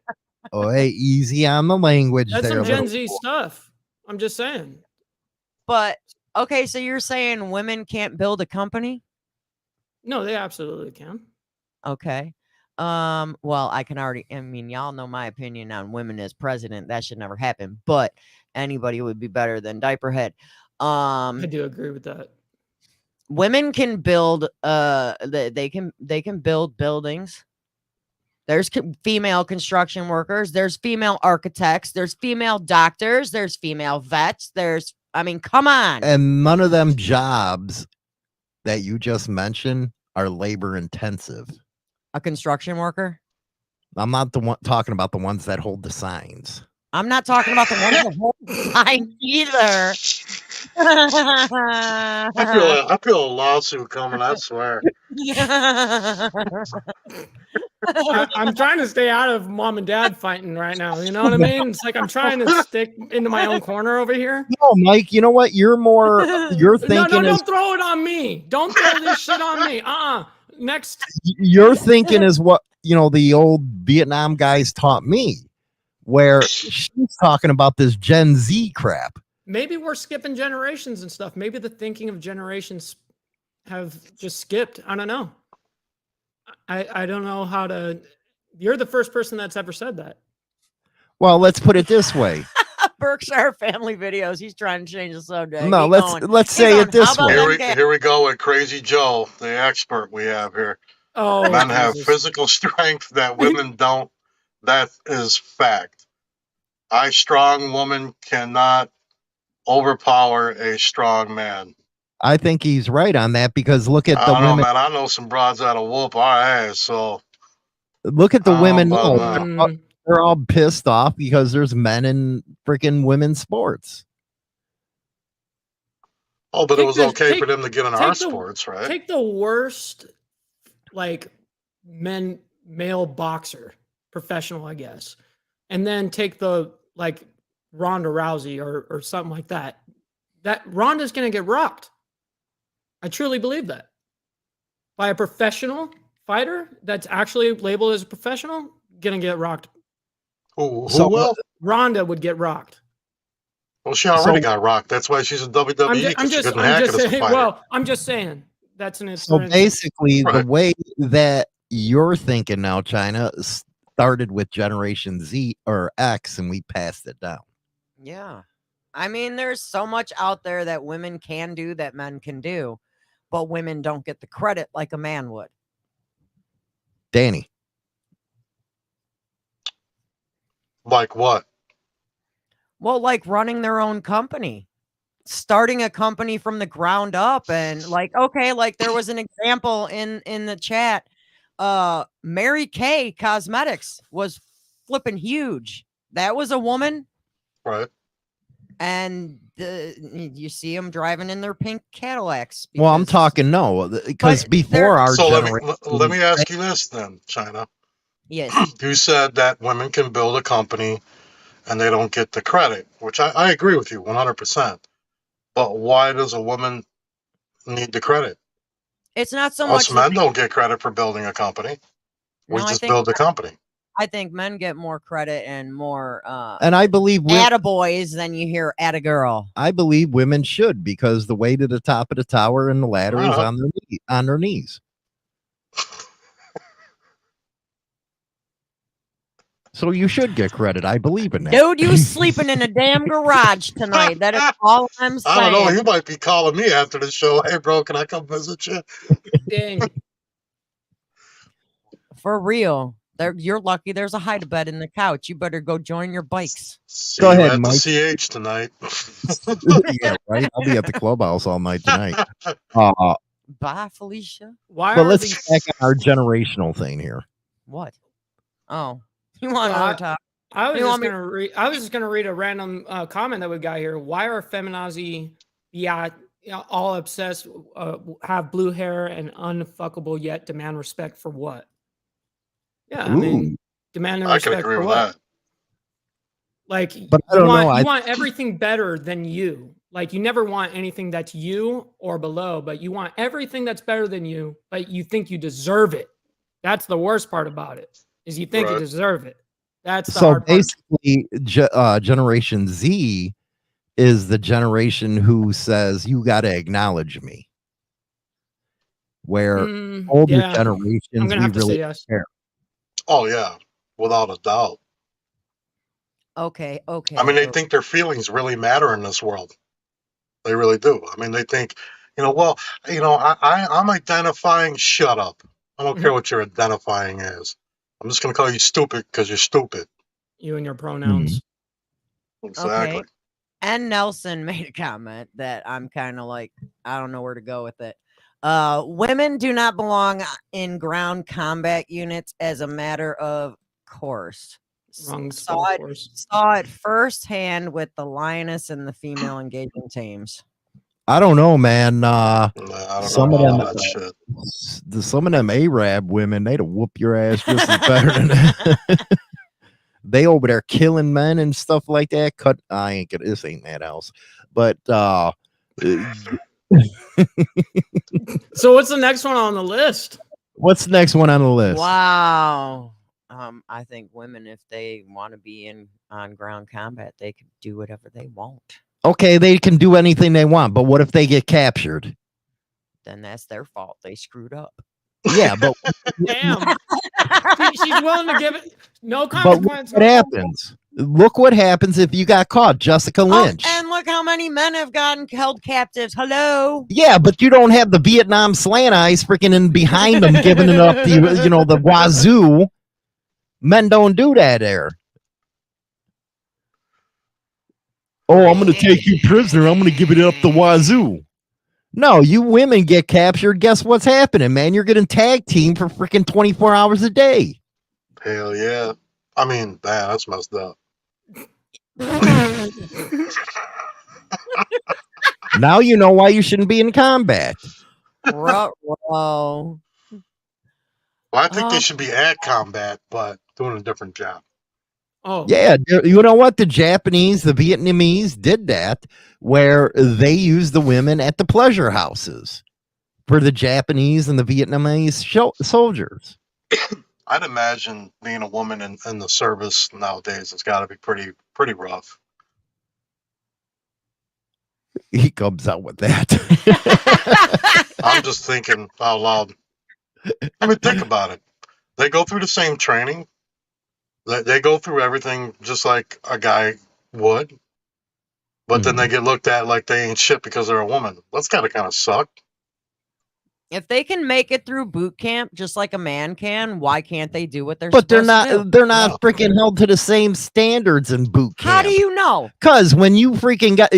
oh, hey, easy on the language That's there. some Gen little Z boy. stuff. I'm just saying. But okay, so you're saying women can't build a company? No, they absolutely can. Okay. Well, I mean, y'all know my opinion on women as president. That should never happen, but anybody would be better than Diaperhead. I do agree with that. Women can build they can build buildings. There's female construction workers, there's female architects, there's female doctors, there's female vets, I mean, come on. And none of them jobs that you just mentioned are labor intensive. A construction worker? I'm not the one talking about the ones that hold the signs. I'm not talking about the ones that hold the sign either. I feel a lawsuit coming, I swear. I'm trying to stay out of mom and dad fighting right now. You know what I mean? It's like I'm trying to stick into my own corner over here. No, Mike, you know what? You're No, thinking don't throw it on me. Don't throw this shit on me. Next. you're thinking is what, the old Vietnam guys taught me, where she's talking about this Gen Z crap. Maybe we're skipping generations and stuff. Maybe the thinking of generations have just skipped. I don't know. I don't know how to. You're the first person that's ever said that. Well, let's put it this way. Berkshire Family Videos. He's trying to change the subject. No, Keep let's going. let's Keep say going. it this How about way. them Here we, ga- here we go with Crazy Joe, the expert we have here. Oh, Men have Jesus. physical strength that women don't. That is fact. A strong woman cannot overpower a strong man. I think he's right on that because look at I the don't know, women. man. I know some broads that'll whoop our ass. So Look at the I don't women. know now. about Mm, They're all pissed off because there's men in freaking women's sports. oh, but it Take was the- okay for take- them to get in take our the- sports, right? Take the worst, like male boxer, professional, I guess, and then take the like Ronda Rousey or something like that. That Ronda's gonna get rocked. I truly believe that by a professional fighter that's actually labeled as a professional, gonna get rocked. Who So, will? Ronda would get rocked. Well, she already so- got rocked. That's why she's in WWE I'm because she just couldn't hack it as a saying. fighter. Well, I'm just saying that's an. So basically, the Right. way that you're thinking now, China, started with Generation Z or X, and we passed it down. Yeah. I mean, there's so much out there that women can do that men can do, but women don't get the credit like a man would. Danny, Like what? Well, like running their own company, starting a company from the ground up, and like, okay, like there was an example in the chat. Mary Kay Cosmetics was flipping huge. That was a woman, Right. and you see them driving in their pink Cadillacs. well, I'm because- talking no, because But before they're- our So generation, let me ask you this then, China. Yes. You said that women can build a company and they don't get the credit, which I agree with you 100%. But why does a woman need the credit? It's not so Us much. men don't get credit for building a company. We No, I just think- build the company. I think men get more credit and more and I believe attaboys than you hear at a girl. I believe women should because the way to the top of the tower and the ladder is Uh-huh. on their knees. So you should get credit. I believe in that. Dude, you sleeping in a damn garage tonight. That is all I'm saying. I don't know. You might be calling me after the show. Hey, bro, can I come visit you? Dang. For real. You're lucky there's a hide-a-bed in the couch. You better go join your bikes. See Go you ahead, at Mike. the CH tonight. Yeah, right. I'll be at the clubhouse all night tonight. Bye, Felicia. Why But are let's these? get back on our generational thing here. What? Oh, you want another topic? I was You just want me- gonna read. I was just gonna read a random comment that we got here. Why are feminazi, all obsessed, have blue hair and unfuckable yet demand respect for what? Yeah, I mean, Ooh. demand I can respect agree for with what? that. Like, But I don't know, You I- want everything better than you. Like, you never want anything that's you or below, but you want everything that's better than you, but you think you deserve it. That's the worst part about it, is you think you Right. deserve it. That's the So hard part. basically, Generation Z is the generation who says you got to acknowledge me. Where Mm, older yeah, I'm generations, gonna we have to really say yes. Oh, yeah, without a doubt. Okay. I mean, they think their feelings really matter in this world. They really do. I mean, they think, I'm identifying. Shut up. I don't care what your identifying is. I'm just going to call you stupid because you're stupid. You and your pronouns. Exactly. Okay. And Nelson made a comment that I'm kind of like, I don't know where to go with it. Women do not belong in ground combat units as a matter of course. Wrong Saw stuff, it, of course. saw it firsthand with the lioness and the female engagement teams. I don't know, man. Nah, I don't Some know of them- about that shit. Some of them Arab women, they'd whoop your ass just as better than that. They over there killing men and stuff like that. I ain't gonna. This ain't that house, but So what's the next one on the list? what's the next one on the list? Wow. I think women, if they want to be on ground combat, they can do whatever they want. Okay, they can do anything they want, but what if they get captured? then that's their fault. They screwed up. Yeah, but Damn. She's willing to give it no but look consequence. what happens. Look what happens if you got caught, Jessica Lynch. And look how many men have gotten held captives. Hello. Yeah, but you don't have the Vietnam slant eyes freaking in behind them giving it up the the wazoo. Men don't do that there. Oh, I'm gonna take you prisoner. I'm gonna give it up the wazoo. No, you women get captured. Guess what's happening, man? You're getting tag team for freaking 24 hours a day. Hell yeah. I mean, that's messed up. Now you know why you shouldn't be in combat. Ruh-roh. Well, I think they should be at combat, but doing a different job. Oh, Yeah, you know what? The Japanese, the Vietnamese did that, where they used the women at the pleasure houses for the Japanese and the Vietnamese soldiers. I'd imagine being a woman in the service nowadays, it's got to be pretty rough. He comes out with that. I'm just thinking out loud. I mean, think about it. They go through the same training. They go through everything just like a guy would. But then they get looked at like they ain't shit because they're a woman. That's got to kind of suck. If they can make it through boot camp just like a man can, why can't they do what they're But supposed to do? they're not freaking held to the same standards in boot camp. How do you know? Because when you freaking got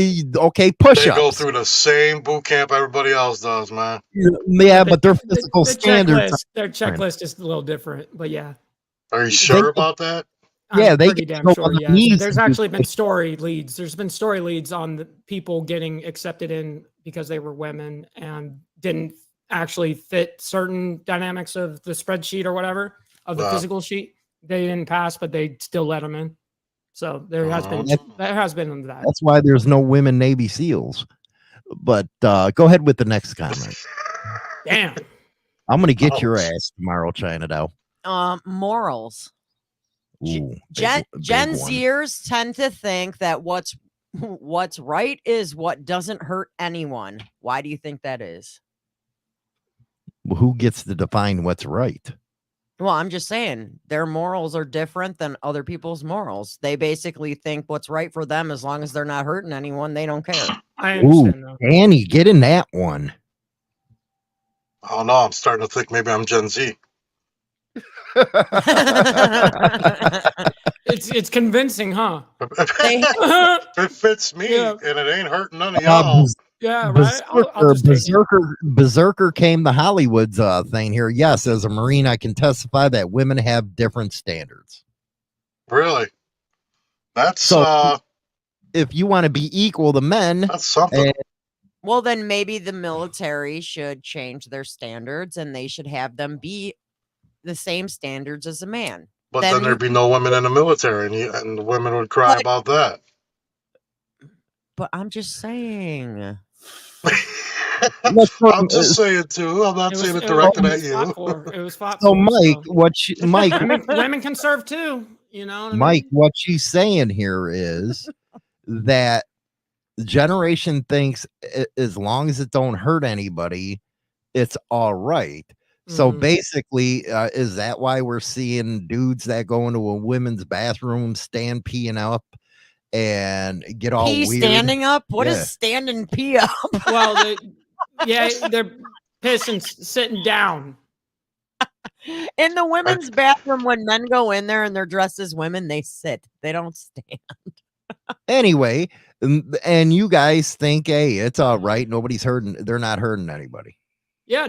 push-ups. They go through the same boot camp everybody else does, man. Yeah, but their physical standards. Their checklist is a little different, but yeah. Are you sure about that? Yeah, I'm they pretty get damn to go sure. on the Yeah, knees there's and do actually been story leads. There's been story leads on the people getting accepted in because they were women and didn't actually fit certain dynamics of the spreadsheet or whatever of the Wow. physical sheet. They didn't pass, but they still let them in. So there has been that. That's why there's no women Navy SEALs. But go ahead with the next comment. Damn. I'm gonna get your ass tomorrow, China Dow. Morals. Ooh, Gen big one. Zers tend to think that what's right is what doesn't hurt anyone. Why do you think that is? Well, who gets to define what's right? Well, I'm just saying their morals are different than other people's morals. They basically think what's right for them as long as they're not hurting anyone, they don't care. I Ooh, understand though. Annie, get in that one. Oh no, I'm starting to think maybe I'm Gen Z. It's convincing, huh? It fits me, Yeah. and it ain't hurting none of y'all. Yeah, right. I'll just take it. Berserker came the Hollywood's thing here. Yes, as a Marine, I can testify that women have different standards. Really? That's So- If you want to be equal to men, that's something. Well, then maybe the military should change their standards and they should have them be the same standards as a man. But then there'd be no women in the military, and the women would cry But- about that. But I'm just saying. I'm just saying too. I'm not saying it directed at you. It was fought so for, Mike, women can serve too. You know, what I Mike, mean? what she's saying here is that the generation thinks as long as it don't hurt anybody, it's all right. So Mhm. basically, is that why we're seeing dudes that go into a women's bathroom, stand peeing up, and get all Pee weird? standing up? What Yeah. is standing pee up? Well, they're pissing sitting down. In the women's bathroom, when men go in there and they're dressed as women, they sit. They don't stand. Anyway, and you guys think, hey, it's all right. Nobody's hurting. They're not hurting anybody. Yeah.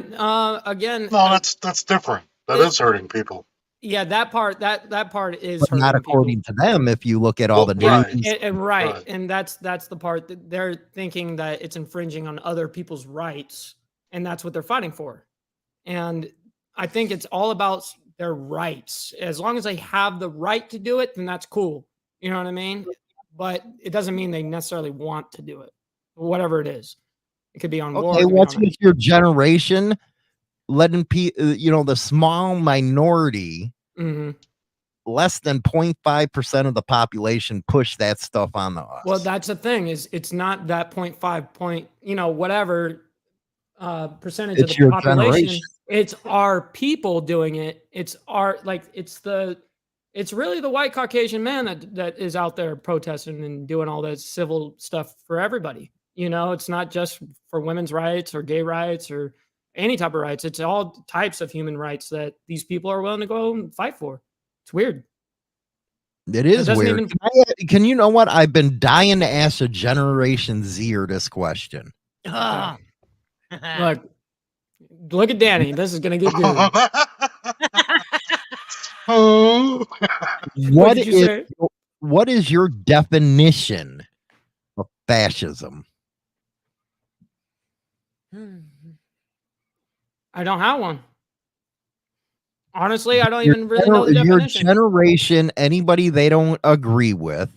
Again. No, that's different. That is hurting people. Yeah, that part is But not hurting people. according to them. If you look at all the Well, news, right. Right. Right. And that's the part that they're thinking that it's infringing on other people's rights, and that's what they're fighting for. And I think it's all about their rights. As long as they have the right to do it, then that's cool. You know what I mean? But it doesn't mean they necessarily want to do it. Whatever it is, it could be on war. it okay, could be what's on- with your generation letting the small minority, Mhm. less than 0.5% of the population, push that stuff on us? Well, that's the thing is it's not that 0.5 point, whatever. percentage of It's the your population. generation. It's our people doing it. It's really the white Caucasian man that is out there protesting and doing all that civil stuff for everybody. You know, it's not just for women's rights or gay rights or any type of rights. It's all types of human rights that these people are willing to go and fight for. It's weird. It is doesn't weird. even- Can you know what? I've been dying to ask a Generation Zer this question. Ah. Look at Danny. This is gonna get good. Oh. What did you say? What is your definition of fascism? I don't have one. Honestly, I don't even really know the Your definition. generation, anybody they don't agree with,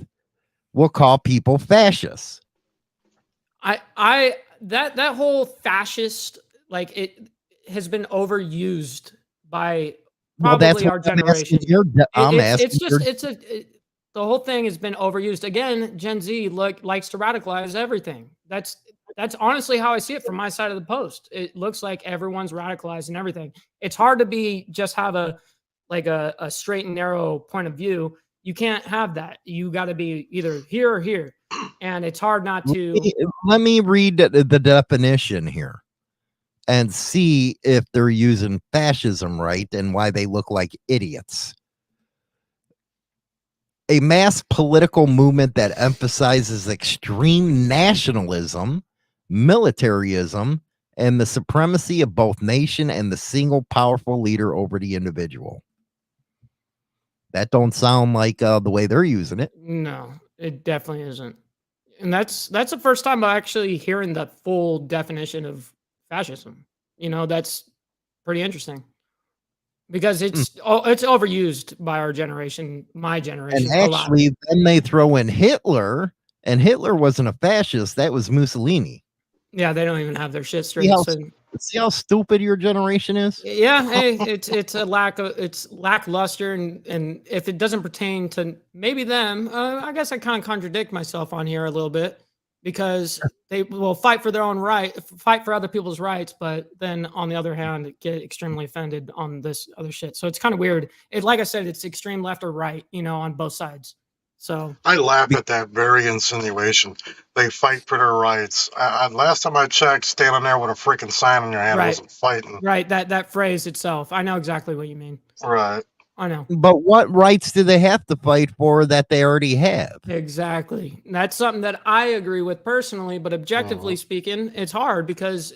will call people fascists. That whole fascist, like, it has been overused by probably our generation. The whole thing has been overused. Again, Gen Z likes to radicalize everything. That's honestly how I see it from my side of the post. It looks like everyone's radicalizing everything. It's hard to just have a straight and narrow point of view. You can't have that. You got to be either here or here. And it's hard not to. Let me read the definition here and see if they're using fascism right and why they look like idiots. A mass political movement that emphasizes extreme nationalism, militarism, and the supremacy of both nation and the single powerful leader over the individual. That don't sound like the way they're using it. No, it definitely isn't. And that's the first time I'm actually hearing the full definition of fascism. You know, that's pretty interesting. Because it's overused by our generation, my generation. And actually, then they throw in Hitler, and Hitler wasn't a fascist. That was Mussolini. Yeah, they don't even have their shit straight. See how stupid your generation is? Yeah, hey, it's lackluster, and if it doesn't pertain to maybe them, I guess I kind of contradict myself on here a little bit, because they will fight for their own right, fight for other people's rights, but then on the other hand, get extremely offended on this other shit. So it's kind of weird. Like I said, it's extreme left or right, on both sides. So I laugh at that very insinuation. They fight for their rights. Last time I checked, standing there with a freaking sign in your hand wasn't fighting. Right, that phrase itself. I know exactly what you mean. Right. I know. But what rights do they have to fight for that they already have? Exactly. That's something that I agree with personally, but objectively speaking, it's hard because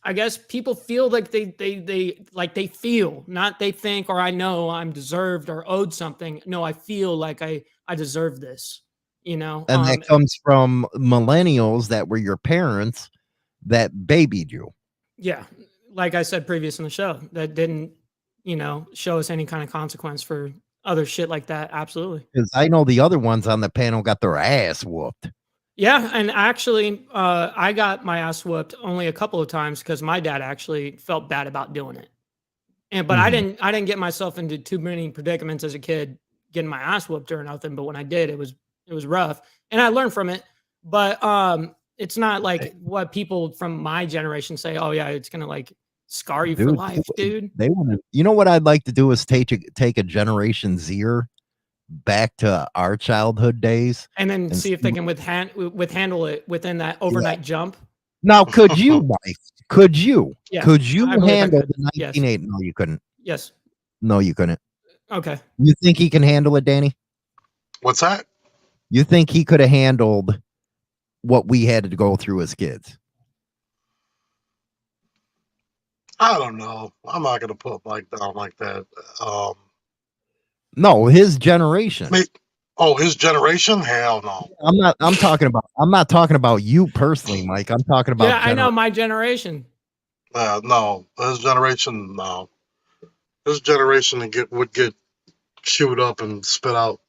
I guess people feel like they feel, not they think, or I know I'm deserved or owed something. No, I feel like I deserve this, And that comes from millennials that were your parents that babied you. Yeah. Like I said previous in the show, that didn't, show us any kind of consequence for other shit like that. Absolutely. Because I know the other ones on the panel got their ass whooped. Yeah, and actually, I got my ass whooped only a couple of times because my dad actually felt bad about doing it, but I didn't get myself into too many predicaments as a kid getting my ass whooped or nothing. But when I did, it was rough, and I learned from it. But it's not like what people from my generation say. Oh yeah, it's gonna like scar you for life, dude. They want to. You know what I'd like to do is take a Generation Zer back to our childhood days and then see if they can handle it within that overnight jump. Now, could you, Mike? Could you? Yeah, could you handle the 1980? Yes. No, you couldn't. Yes. No, you couldn't. Okay. You think he can handle it, Danny? What's that? You think he could have handled what we had to go through as kids? I don't know. I'm not gonna put Mike down like that. No, his generation. His generation? Hell no. I'm not talking about you personally, Mike. I'm talking about. Yeah, I know my generation. No, his generation. No, his generation would get chewed up and spit out.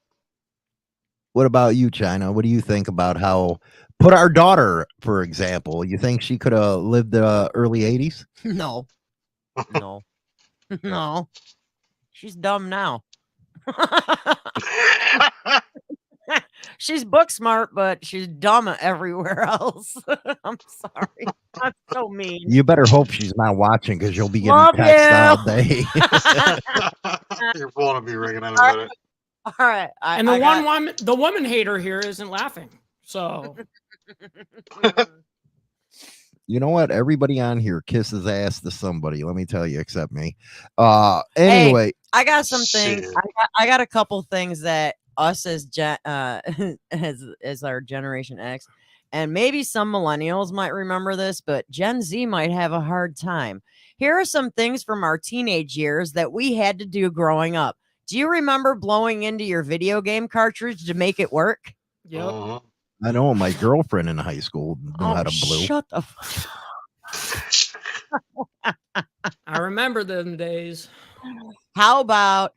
What about you, China? What do you think about how? Put our daughter, for example. You think she could have lived the early '80s? No. No. She's dumb now. She's book smart, but she's dumb everywhere else. I'm sorry. That's so mean. You better hope she's not watching because you'll be getting Love text you. all day. Your phone will be ringing in a All minute. All right. And the woman hater here isn't laughing. So You know what? Everybody on here kisses ass to somebody. Let me tell you, except me. Hey, Anyway, I got some things. Shit. I got a couple things that us as as our Generation X, and maybe some millennials might remember this, but Gen Z might have a hard time. Here are some things from our teenage years that we had to do growing up. Do you remember blowing into your video game cartridge to make it work? yep. Mhm. I know my girlfriend in high school knew how to blow. Shut the I remember them days. How about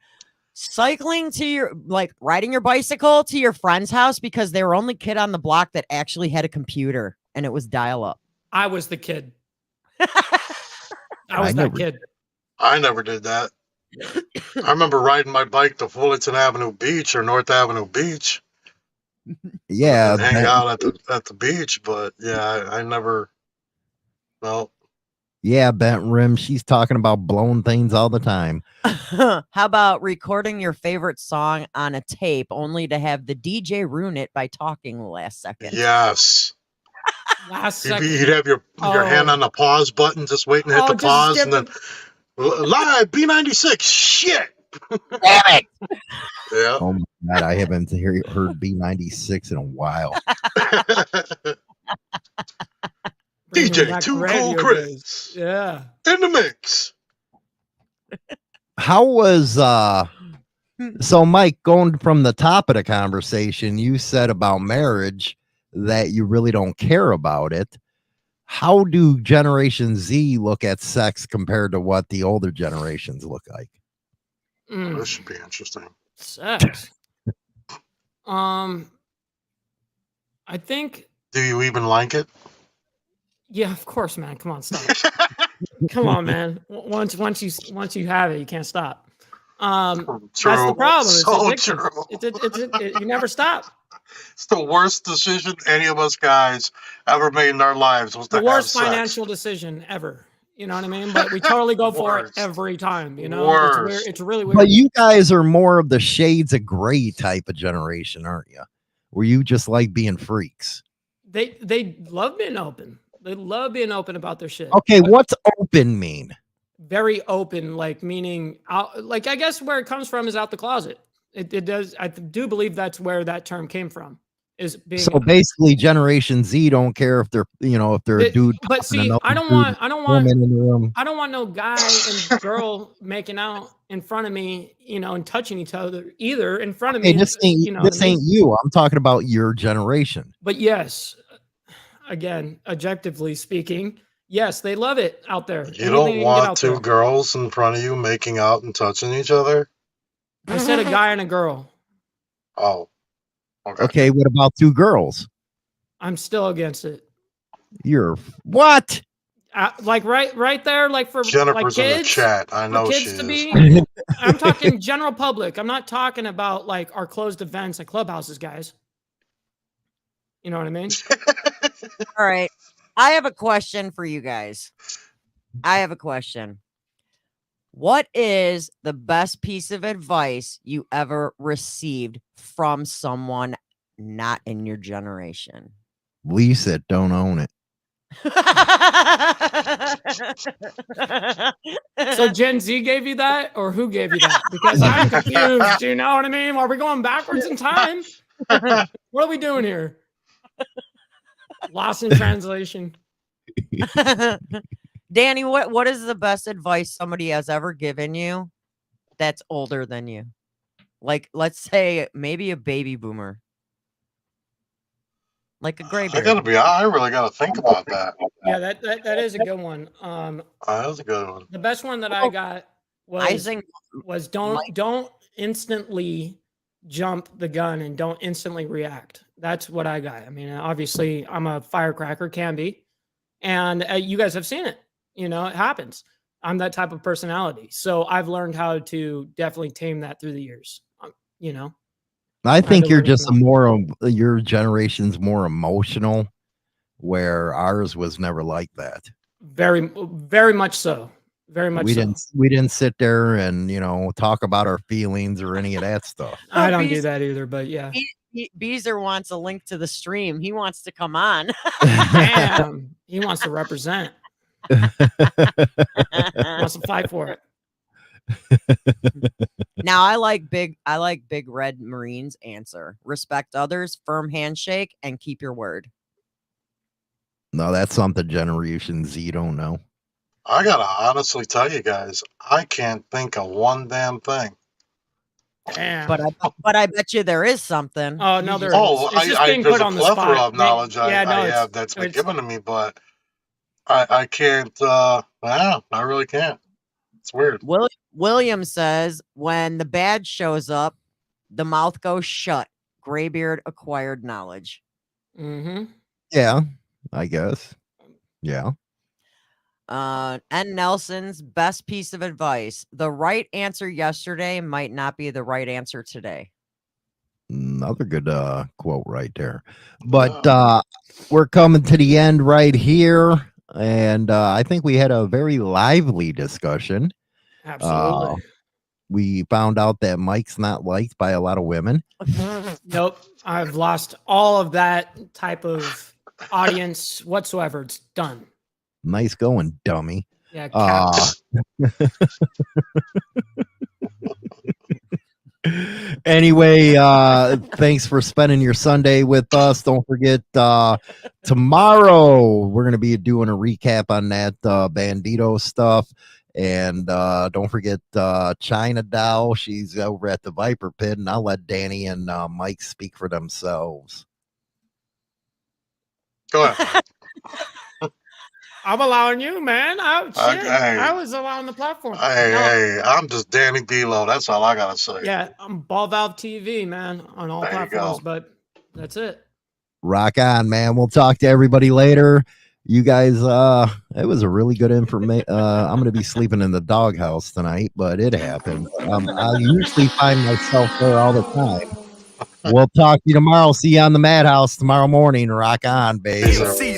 cycling to your, like, riding your bicycle to your friend's house because they were only kid on the block that actually had a computer and it was dial up? I was the kid. I I was that never- kid. I never did that. I remember riding my bike to Fullerton Avenue Beach or North Avenue Beach Yeah, and hang that- out at the beach, but yeah, I never. No, yeah, bent rim. She's talking about blowing things all the time. How about recording your favorite song on a tape only to have the DJ ruin it by talking the last second? yes. Last You'd, second. you'd have your hand Oh. on the pause button, just waiting to hit Oh, the just pause, skip and then live B96. Shit. Damn it! Yeah. Oh my god, I haven't heard B96 in a while. Bringing DJ back Too radio Cool days. Chris Yeah. in the mix. How was so Mike, going from the top of the conversation, you said about marriage that you really don't care about it. How do Generation Z look at sex compared to what the older generations look like? Mm, This should be interesting. sex. I think. Do you even like it? Yeah, of course, man. Come on, stop. Come on, man. Once you have it, you can't stop. That's the problem. It's So addictive. true. You never stop. It's the worst decision any of us guys ever made in our lives was to The worst have sex. financial decision ever. You know what I mean? But we totally go for it Worst. every time. You know, Worst. it's weird. It's really weird. But you guys are more of the shades of gray type of generation, aren't you? Where you just like being freaks. They love being open. They love being open about their shit. Okay, what's open mean? Very open, like meaning out. Like I guess where it comes from is out the closet. It does. I do believe that's where that term came from. Is being. So basically, Generation Z don't care if they're if they're a dude. But tossing see, another I don't dude, want woman in the room. I don't want no guy and girl making out in front of me, and touching each other either in front of Hey, me. this ain't what this I mean? ain't you. I'm talking about your generation. But yes, again, objectively speaking, yes, they love it out there. You Anything don't can get want out two there. girls in front of you making out and touching each other? I said a guy and a girl. Oh. Okay. Okay, what about two girls? I'm still against it. You're what? Like right there, like for Jennifer's like in the kids, chat. I for know she kids is. to be. I'm talking general public. I'm not talking about like our closed events at clubhouses, guys. You know what I mean? All right. I have a question for you guys. I have a question. What is the best piece of advice you ever received from someone not in your generation? Lease it, don't own it. So Gen Z gave you that, or who gave you that? Because I'm confused. You know what I mean? Are we going backwards in time? What are we doing here? Lost in translation. Danny, what is the best advice somebody has ever given you that's older than you? Like, let's say maybe a baby boomer. Like a gray bear. I really gotta think about that. Yeah, that is a good one. That was a good one. The best one that I got I was think don't instantly jump the gun and don't instantly react. That's what I got. I mean, obviously, I'm a firecracker, can be, and you guys have seen it. It happens. I'm that type of personality, so I've learned how to definitely tame that through the years. I think you're Either way, just your generation's more emotional, where ours was never like that. very, very much so. Very much We so. didn't sit there and talk about our feelings or any of that stuff. I don't do Bees- that either, but yeah. Beezer wants a link to the stream. He wants to come on. Damn, he wants to represent. Wants to fight for it. Now I like big red Marine's answer. Respect others, firm handshake, and keep your word. No, that's something Generation Z don't know. I gotta honestly tell you guys, I can't think of one damn thing. Damn. But I bet you there is something. Oh no, there is. Oh, It's just being there's put a on the plethora spot. of knowledge I it's- have that's been it's- given to me, but I can't. I really can't. It's weird. William says when the badge shows up, the mouth goes shut. Graybeard acquired knowledge. Mhm. Yeah, I guess. Yeah. N. Nelson's best piece of advice: the right answer yesterday might not be the right answer today. Another good quote right there. But we're coming to the end right here. And I think we had a very lively discussion. Absolutely. We found out that Mike's not liked by a lot of women. Nope. I've lost all of that type of audience whatsoever. It's done. Nice going, dummy. Yeah. Anyway, thanks for spending your Sunday with us. Don't forget, tomorrow we're going to be doing a recap on that Bandito stuff. And don't forget China Dow. She's over at the Viper Pit, and I'll let Danny and Mike speak for themselves. Go ahead. I'm allowing you, man. Okay. I was allowing the platform. Hey, I'm just Danny D-Lo. That's all I gotta say. Yeah, I'm Ball Valve TV, man, on all There you platforms, go. but that's it. Rock on, man. We'll talk to everybody later. You guys, it was a really good information. I'm going to be sleeping in the doghouse tonight, but it happened. I usually find myself there all the time. We'll talk to you tomorrow. See you on the Madhouse tomorrow morning. Rock on, baby. Yes, sir. See